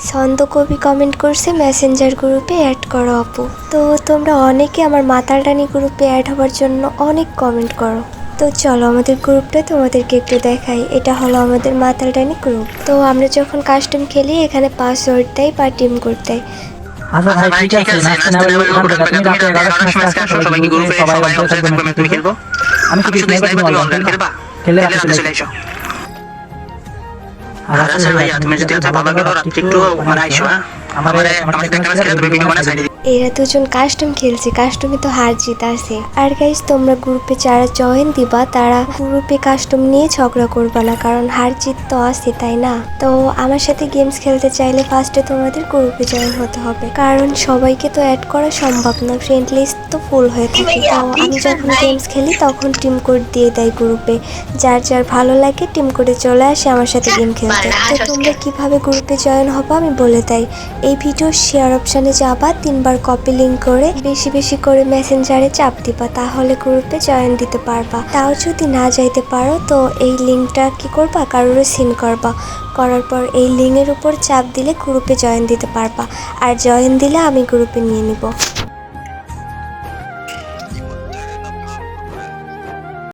ছন্দ কবি কমেন্ট করছে মেসেঞ্জার গ্রুপে অ্যাড করো আপু। তো তোমরা অনেকে আমার মাতালরানী গ্রুপে অ্যাড হওয়ার জন্য অনেক কমেন্ট করো। তো চলো আমাদের গ্রুপটা তোমাদেরকে একটু দেখাই। এটা হলো আমাদের মাতালরানী গ্রুপ। তো আমরা যখন কাস্টম খেলি এখানে পাসওয়ার্ড দেয় বা টিম কোড দেয়। আচ্ছা ভাই ঠিক আছে, নাচতে না পারলে ওখান থেকে তুমি রাতে 11টার সময় আসো, সবাইকে গ্রুপে সবাই অনলাইন থাকবে, ম্যাচ খেলবো। আমি শুধু স্নাইপার, তুমি অনলাইন খেলবা, খেলে রাতে চলে এসো। আর আচ্ছা ভাইয়া, তুমি যদি আজ ভালো লাগলো রাতে একটু মানে আইসো, হ্যাঁ আমারে আমার সাথে একটা ম্যাচ খেলে তুমি ভিডিও বানাই সাইড দিও। এরা দুজন কাস্টম খেলছে, কাস্টমে তো হার জিত আছে। আর গাইস তোমরা গ্রুপে যারা জয়েন দিবা তারা গ্রুপে কাস্টম নিয়ে ঝগড়া করবা না, কারণ হার জিত তো আছে, তাই না? তো আমার সাথে গেমস খেলতে চাইলে ফার্স্টে তোমাদের গ্রুপে জয়েন হতে হবে, কারণ সবাইকে তো অ্যাড করা সম্ভব না, ফ্রেন্ড লিস্ট তো ফুল হয়ে থাকে। তো আমি যখন গেমস খেলি তখন টিম কোড দিয়ে দেয় গ্রুপে, যার যার ভালো লাগে টিম কোডে চলে আসে আমার সাথে গেম খেলতে। তো তোমরা কিভাবে গ্রুপে জয়েন হবা আমি বলে দেই। এই ভিডিও শেয়ার অপশানে যাবা, 3বার কপি লিঙ্ক করে বেশি বেশি করে মেসেঞ্জারে চাপ দিবা, তাহলে গ্রুপে জয়েন দিতে পারবা। তাও যদি না যাইতে পারো তো এই লিঙ্কটা কি করবা, কারোর সিন করবা, করার পর এই লিঙ্কের উপর চাপ দিলে গ্রুপে জয়েন দিতে পারবা। আর জয়েন দিলে আমি গ্রুপে নিয়ে নিব।